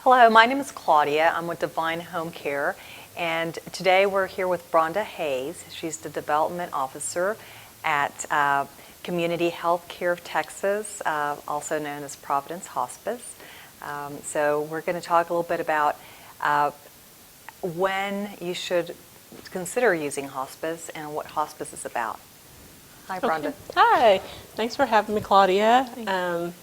Hello, my name is Claudia. I'm with Divine Home Care, and today we're here with Bronda Hayes. She's the Development Officer at Community Health Care of Texas, also known as Providence Hospice. So we're going to talk a little bit about when you should consider using hospice and what hospice is about. Hi, Bronda. Okay. Hi. Thanks for having me, Claudia. I'm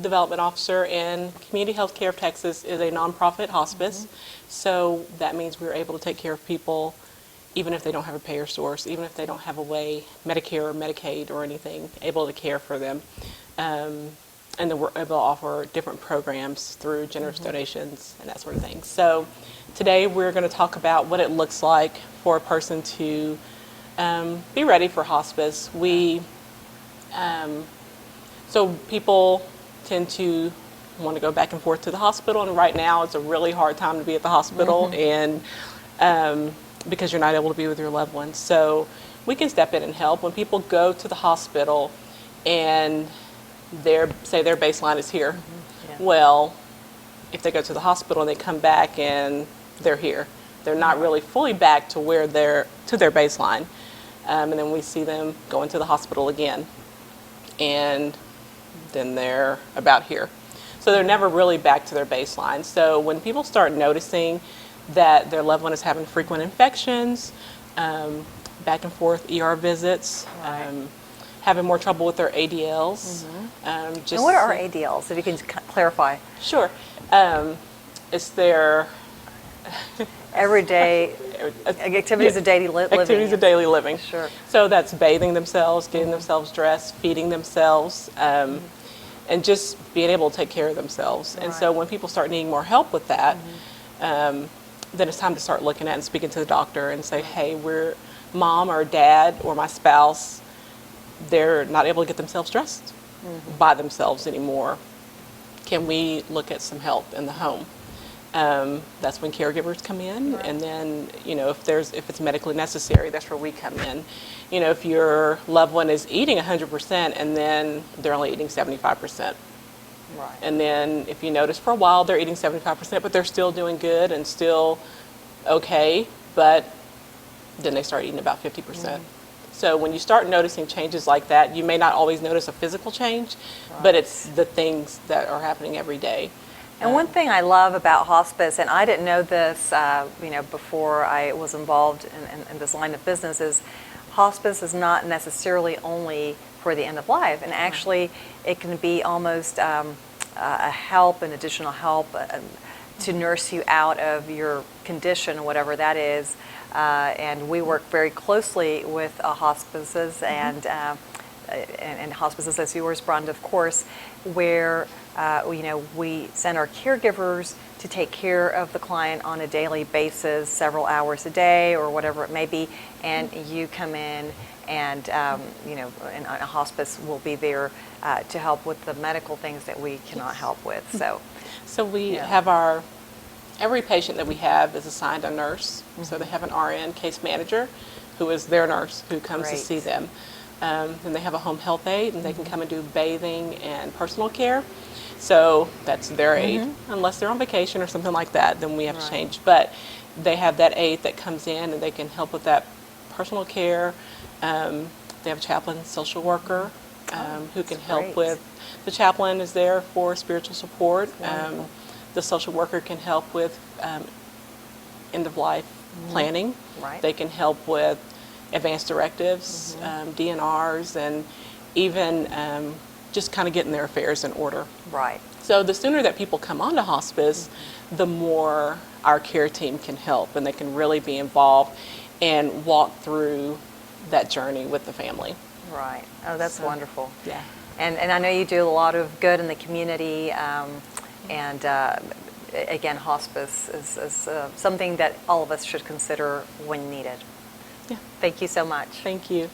Development Officer, and Community Health Care of Texas is a nonprofit hospice. So that means we're able to take care of people even if they don't have a payer source, even if they don't have a way, Medicare or Medicaid or anything, able to care for them. And then we're able to offer different programs through generous donations and that sort of thing. So today we're going to talk about what it looks like for a person to be ready for hospice. So people tend to want to go back and forth to the hospital, and right now it's a really hard time to be at the hospital, and because you're not able to be with your loved ones. So we can step in and help. When people go to the hospital and say their baseline is here, well, if they go to the hospital and they come back and they're here, they're not really fully back to where their baseline, and then we see them go into the hospital again, and then they're about here. So they're never really back to their baseline. So when people start noticing that their loved one is having frequent infections, back and forth ER visits, having more trouble with their ADLs. And what are ADLs, if you can clarify? Sure. It's their everyday activities of daily living. Activities of daily living. Sure. So that's bathing themselves, getting themselves dressed, feeding themselves, and just being able to take care of themselves. And so when people start needing more help with that, then it's time to start looking at and speaking to the doctor and say, hey, we're mom or dad or my spouse, they're not able to get themselves dressed by themselves anymore. Can we look at some help in the home? That's when caregivers come in, and then if it's medically necessary, that's where we come in. If your loved one is eating 100% and then they're only eating 75%, and then if you notice for a while they're eating 75%, but they're still doing good and still okay, but then they start eating about 50%. So when you start noticing changes like that, you may not always notice a physical change, but it's the things that are happening every day. And one thing I love about hospice, and I didn't know this, before I was involved in this line of business, is hospice is not necessarily only for the end of life, and actually it can be almost a help, an additional help to nurse you out of your condition, whatever that is. And we work very closely with hospices and hospices as yours, Bronda, of course, where we send our caregivers to take care of the client on a daily basis, several hours a day or whatever it may be, and you come in and and a hospice will be there to help with the medical things that we cannot help with. So we have every patient that we have is assigned a nurse. So they have an RN case manager who is their nurse who comes to see them. Then they have a home health aide, and they can come and do bathing and personal care. So that's their aide. Unless they're on vacation or something like that, then we have to change. But they have that aide that comes in, and they can help with that personal care. They have a chaplain, social worker, who can help with. The chaplain is there for spiritual support. The social worker can help with end-of-life planning. They can help with advanced directives, DNRs, and even just kind of getting their affairs in order. So the sooner that people come onto hospice, the more our care team can help, and they can really be involved and walk through that journey with the family. Oh, that's wonderful. Yeah. And I know you do a lot of good in the community, and again, hospice is something that all of us should consider when needed. Yeah. Thank you so much. Thank you.